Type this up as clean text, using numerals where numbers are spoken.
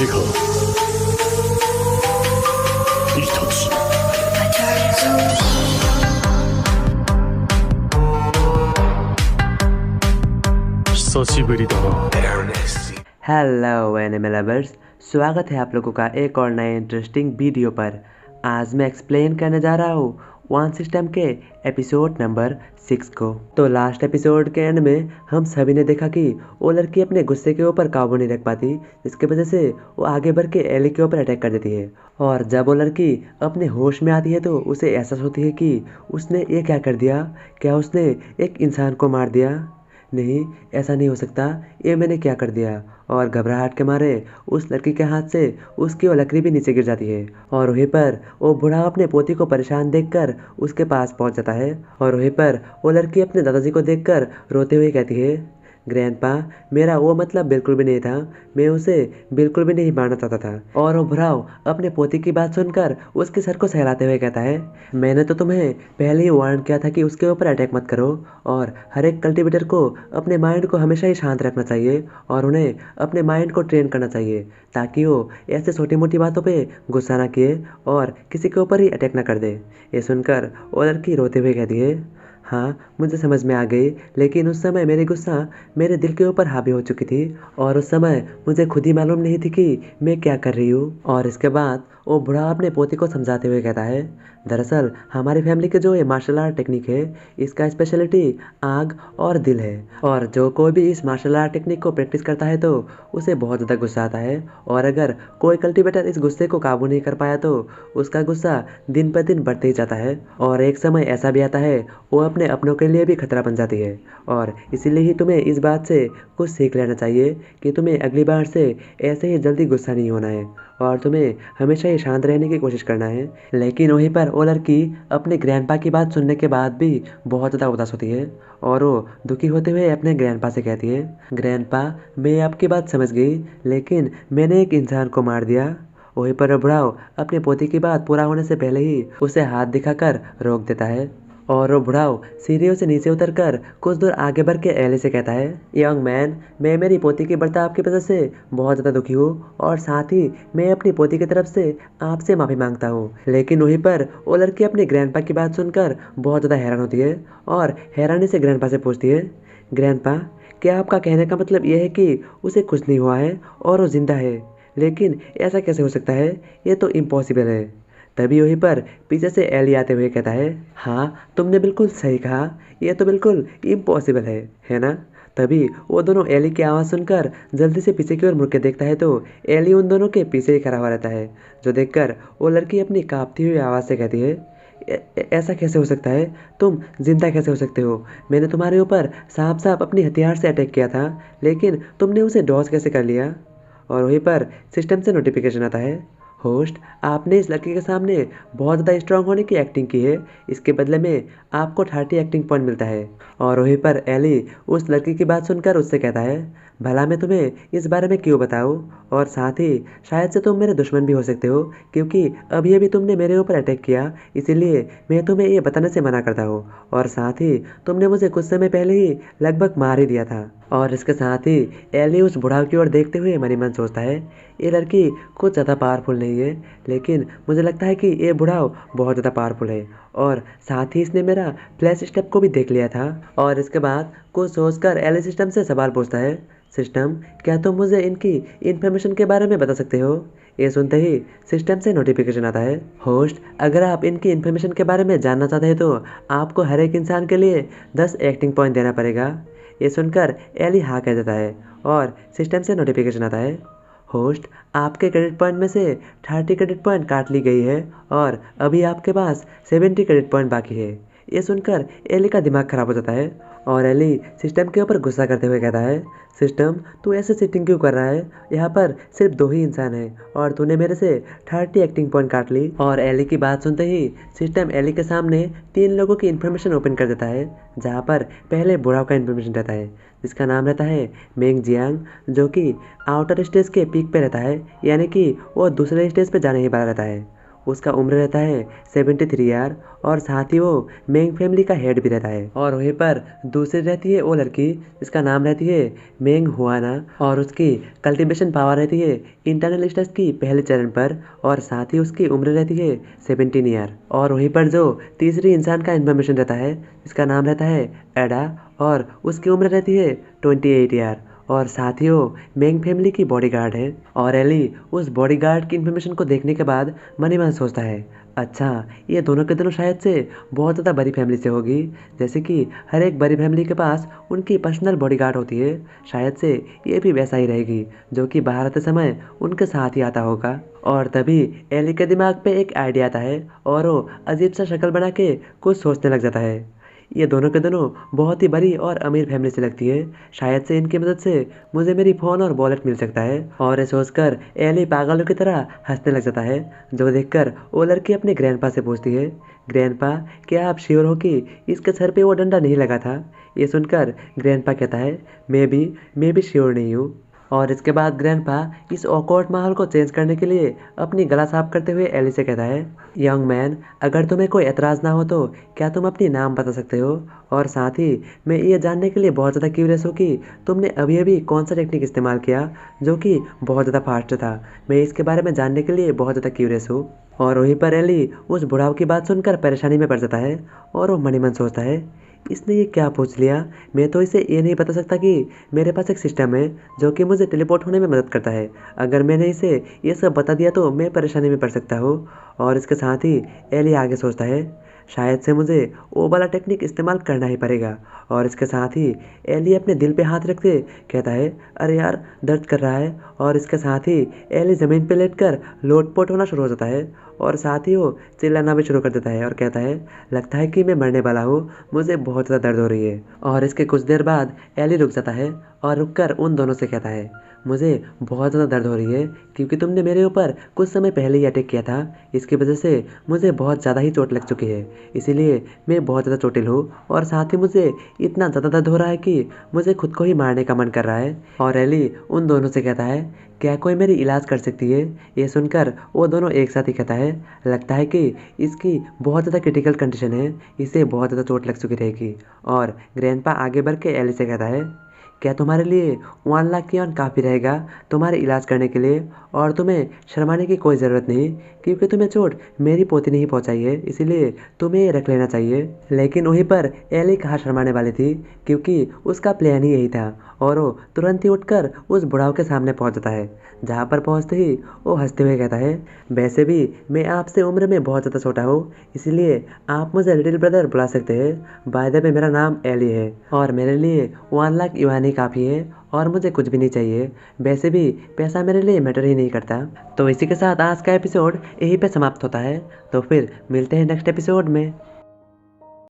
がイタチ。久しぶりだな。हेलो anime lovers, स्वागत है आप लोगों का एक और नए इंटरेस्टिंग वीडियो पर। आज मैं एक्सप्लेन करने जा रहा हूँ वन सिस्टम के एपिसोड नंबर 6 को। तो लास्ट एपिसोड के एंड में हम सभी ने देखा कि वो लड़की अपने गुस्से के ऊपर काबू नहीं रख पाती, जिसकी वजह से वो आगे बढ़ के एली के ऊपर अटैक कर देती है। और जब वो लड़की अपने होश में आती है तो उसे एहसास होती है कि उसने ये क्या कर दिया। क्या उसने एक इंसान को मार दिया? नहीं, ऐसा नहीं हो सकता, ये मैंने क्या कर दिया। और घबराहट के मारे उस लड़की के हाथ से उसकी वो लकड़ी भी नीचे गिर जाती है। और वहीं पर वो बूढ़ा अपने पोती को परेशान देखकर उसके पास पहुंच जाता है। और वहीं पर वो लड़की अपने दादाजी को देखकर रोते हुए कहती है, ग्रैंडपा, मेरा वो मतलब बिल्कुल भी नहीं था, मैं उसे बिल्कुल भी नहीं मारना चाहता था। और वो बुढ़ाव अपने पोती की बात सुनकर उसके सर को सहलाते हुए कहता है, मैंने तो तुम्हें पहले ही वार्न किया था कि उसके ऊपर अटैक मत करो। और हर एक कल्टीवेटर को अपने माइंड को हमेशा ही शांत रखना चाहिए और उन्हें अपने माइंड को ट्रेन करना चाहिए, ताकि वो ऐसे छोटी मोटी बातों पे गुस्सा ना किए और किसी के ऊपर ही अटैक ना कर दे। ये सुनकर वो लड़की रोते हुए कहती है, हाँ मुझे समझ में आ गई, लेकिन उस समय मेरी गुस्सा मेरे दिल के ऊपर हावी हो चुकी थी और उस समय मुझे खुद ही मालूम नहीं थी कि मैं क्या कर रही हूँ। और इसके बाद वो बूढ़ा अपने पोती को समझाते हुए कहता है, दरअसल हमारी फैमिली के जो ये मार्शल आर्ट टेक्निक है, इसका स्पेशलिटी आग और दिल है। और जो कोई भी इस मार्शल आर्ट टेक्निक को प्रैक्टिस करता है तो उसे बहुत ज़्यादा गुस्सा आता है। और अगर कोई कल्टीवेटर इस गुस्से को काबू नहीं कर पाया तो उसका गुस्सा दिन पर दिन बढ़ते ही जाता है। और एक समय ऐसा भी आता है वो अपने अपनों के लिए भी खतरा बन जाती है। और इसीलिए ही तुम्हें इस बात से कुछ सीख लेना चाहिए कि तुम्हें अगली बार से ऐसे ही जल्दी गुस्सा नहीं होना है और तुम्हें हमेशा ही शांत रहने की कोशिश करना है। लेकिन वहीं पर वो लड़की अपने ग्रैंडपा की बात सुनने के बाद भी बहुत ज़्यादा उदास होती है और वो दुखी होते हुए अपने ग्रैंडपा से कहती है, ग्रैंडपा, मैं आपकी बात समझ गई, लेकिन मैंने एक इंसान को मार दिया। वहीं पर बुढ़ाव अपने पोती की बात पूरा होने से पहले ही उसे हाथ दिखाकर रोक देता है। और वो बुढ़ाव सीढ़ियों से नीचे उतरकर कुछ दूर आगे बढ़ के एली से कहता है, यंग मैन, मैं मेरी पोती के बर्ताव की वजह से बहुत ज़्यादा दुखी हूँ और साथ ही मैं अपनी पोती की तरफ से आपसे माफ़ी मांगता हूँ। लेकिन वहीं पर वो लड़की अपने ग्रैंडपा की बात सुनकर बहुत ज़्यादा हैरान होती है और हैरानी से ग्रैंडपा से पूछती है, ग्रैंडपा, क्या आपका कहने का मतलब यह है कि उसे कुछ नहीं हुआ है और वो जिंदा है? लेकिन ऐसा कैसे हो सकता है, ये तो इम्पॉसिबल है। तभी वहीं पर पीछे से एली आते हुए कहता है, हाँ तुमने बिल्कुल सही कहा, यह तो बिल्कुल इम्पॉसिबल है ना। तभी वो दोनों एली की आवाज़ सुनकर जल्दी से पीछे की ओर मुड़ के देखता है तो एली उन दोनों के पीछे ही खड़ा हुआ रहता है, जो देखकर वो लड़की अपनी कांपती हुई आवाज़ से कहती है, ऐसा कैसे हो सकता है, तुम जिंदा कैसे हो सकते हो? मैंने तुम्हारे ऊपर साफ साफ अपनी हथियार से अटैक किया था, लेकिन तुमने उसे डॉज कैसे कर लिया? और वहीं पर सिस्टम से नोटिफिकेशन आता है, होस्ट, आपने इस लड़की के सामने बहुत ज़्यादा स्ट्रांग होने की एक्टिंग की है, इसके बदले में आपको 30 एक्टिंग पॉइंट मिलता है। और वहीं पर एली उस लड़की की बात सुनकर उससे कहता है, भला मैं तुम्हें इस बारे में क्यों बताऊं? और साथ ही शायद से तुम मेरे दुश्मन भी हो सकते हो, क्योंकि अभी अभी तुमने मेरे ऊपर अटैक किया, इसीलिए मैं तुम्हें ये बताने से मना करता हूँ। और साथ ही तुमने मुझे कुछ समय पहले ही लगभग मार ही दिया था। और इसके साथ ही एली उस बुढ़ाव की ओर देखते हुए मन ही मन सोचता है, ये लड़की कुछ ज़्यादा पावरफुल नहीं है, लेकिन मुझे लगता है कि ये बुढ़ाव बहुत ज़्यादा पावरफुल है। और साथ ही इसने मेरा फ्लैश स्टेप को भी देख लिया था। और इसके बाद कुछ सोचकर एली सिस्टम से सवाल पूछता है, सिस्टम, क्या तुम मुझे इनकी इन्फॉर्मेशन के बारे में बता सकते हो? ये सुनते ही सिस्टम से नोटिफिकेशन आता है, होस्ट, अगर आप इनकी इन्फॉर्मेशन के बारे में जानना चाहते हैं तो आपको हर एक इंसान के लिए 10 एक्टिंग पॉइंट देना पड़ेगा। ये सुनकर एली हाँ कह देता है और सिस्टम से नोटिफिकेशन आता है, होस्ट, आपके क्रेडिट पॉइंट में से 30 क्रेडिट पॉइंट काट ली गई है और अभी आपके पास 70 क्रेडिट पॉइंट बाकी है। ये सुनकर एली का दिमाग खराब हो जाता है और एली सिस्टम के ऊपर गुस्सा करते हुए कहता है, सिस्टम, तू ऐसे सिटिंग क्यों कर रहा है? यहाँ पर सिर्फ 2 ही इंसान हैं और तूने मेरे से 30 एक्टिंग पॉइंट काट ली। और एली की बात सुनते ही सिस्टम एली के सामने 3 लोगों की इन्फॉर्मेशन ओपन कर देता है, जहाँ पर पहले बुढ़ाव का इन्फॉर्मेशन रहता है, जिसका नाम रहता है मेंग जियांग, जो कि आउटर स्टेज के पीक पे रहता है, यानी कि वो दूसरे स्टेज पे जाने ही वाला रहता है। उसका उम्र रहता है 73 ईयर और साथ ही वो मेंग फैमिली का हेड भी रहता है। और वहीं पर दूसरी रहती है वो लड़की जिसका नाम रहती है मेंग हुआना और उसकी कल्टीवेशन पावर रहती है इंटरनल स्टेज की पहले चरण पर और साथ ही उसकी उम्र रहती है 17 ईयर। और वहीं पर जो तीसरी इंसान का इन्फॉर्मेशन रहता है जिसका नाम रहता है एडा और उसकी उम्र रहती है 28 ईयर और साथ ही वो मेंग फैमिली की बॉडीगार्ड है। और एली उस बॉडीगार्ड की इन्फॉर्मेशन को देखने के बाद मन ही मन सोचता है, अच्छा ये दोनों के दोनों शायद से बहुत ज़्यादा बड़ी फैमिली से होगी, जैसे कि हर एक बड़ी फैमिली के पास उनकी पर्सनल बॉडीगार्ड होती है, शायद से ये भी वैसा ही रहेगी जो कि बाहर आते समय उनके साथ ही आता होगा। और तभी एली के दिमाग पे एक आइडिया आता है और वो अजीब सा शक्ल बना के कुछ सोचने लग जाता है। ये दोनों के दोनों बहुत ही बड़ी और अमीर फैमिली से लगती है, शायद से इनकी मदद से मुझे मेरी फ़ोन और वॉलेट मिल सकता है। और ये सोचकर एली पागलों की तरह हंसने लग जाता है, जो देखकर वो लड़की अपने ग्रैंडपा से पूछती है, ग्रैंडपा क्या आप श्योर हो कि इसके सर पे वो डंडा नहीं लगा था? ये सुनकर ग्रैंडपा कहता है, मैं भी श्योर नहीं हूँ। और इसके बाद ग्रैंडपा इस ऑकवर्ड माहौल को चेंज करने के लिए अपनी गला साफ करते हुए एली से कहता है, यंग मैन अगर तुम्हें कोई एतराज़ ना हो तो क्या तुम अपनी नाम बता सकते हो? और साथ ही मैं ये जानने के लिए बहुत ज़्यादा क्यूरियस हूँ कि तुमने अभी अभी कौन सा टेक्निक इस्तेमाल किया जो कि बहुत ज़्यादा फास्ट था। मैं इसके बारे में जानने के लिए बहुत ज़्यादा क्यूरियस हूँ। और वहीं पर एली उस बुढ़ाऊ की बात सुनकर परेशानी में पड़ जाता है और वो मन ही मन सोचता है, इसने ये क्या पूछ लिया? मैं तो इसे ये नहीं बता सकता कि मेरे पास एक सिस्टम है जो कि मुझे टेलीपोर्ट होने में मदद करता है। अगर मैंने इसे ये सब बता दिया तो मैं परेशानी में पड़ सकता हूँ। और इसके साथ ही एली आगे सोचता है, शायद से मुझे वो वाला टेक्निक इस्तेमाल करना ही पड़ेगा। और इसके साथ ही एली अपने दिल पे हाथ रखते कहता है, अरे यार दर्द कर रहा है। और इसके साथ ही एली ज़मीन पे लेटकर लोटपोट होना शुरू हो जाता है और साथ ही वो चिल्लाना भी शुरू कर देता है और कहता है, लगता है कि मैं मरने वाला हूँ, मुझे बहुत ज़्यादा दर्द हो रही है। और इसके कुछ देर बाद एली रुक जाता है और रुककर उन दोनों से कहता है, मुझे बहुत ज़्यादा दर्द हो रही है क्योंकि तुमने मेरे ऊपर कुछ समय पहले ही अटैक किया था। इसकी वजह से मुझे बहुत ज़्यादा ही चोट लग चुकी है, इसीलिए मैं बहुत ज़्यादा चोटिल हूँ। और साथ ही मुझे इतना ज़्यादा दर्द हो रहा है कि मुझे खुद को ही मारने का मन कर रहा है। और एली उन दोनों से कहता है, क्या कोई मेरी इलाज कर सकती है? ये सुनकर वो दोनों एक साथ ही कहता है, लगता है कि इसकी बहुत ज़्यादा क्रिटिकल कंडीशन है, इसे बहुत ज़्यादा चोट लग चुकी रहेगी। और ग्रैंडपा आगे बढ़ के एली से कहता है, क्या तुम्हारे लिए 1 लाख कियन काफ़ी रहेगा तुम्हारे इलाज करने के लिए? और तुम्हें शर्माने की कोई ज़रूरत नहीं क्योंकि तुम्हें चोट मेरी पोती ने ही पहुंचाई है, इसीलिए तुम्हें ये रख लेना चाहिए। लेकिन वहीं पर एली कहाँ शर्माने वाली थी क्योंकि उसका प्लान ही यही था और वो तुरंत ही उठकर उस बुढ़ाऊ के सामने पहुंच जाता है, जहाँ पर पहुंचते ही वो हंसते हुए कहता है, वैसे भी मैं आपसे उम्र में बहुत ज़्यादा छोटा हूँ, इसलिए आप मुझे लिटिल ब्रदर बुला सकते हैं। बाय द वे मेरा नाम एली है और मेरे लिए 1 लाख युआन ही काफ़ी है और मुझे कुछ भी नहीं चाहिए। वैसे भी पैसा मेरे लिए मैटर ही नहीं करता। तो इसी के साथ आज का एपिसोड यहीं पे समाप्त होता है। तो फिर मिलते हैं नेक्स्ट एपिसोड में।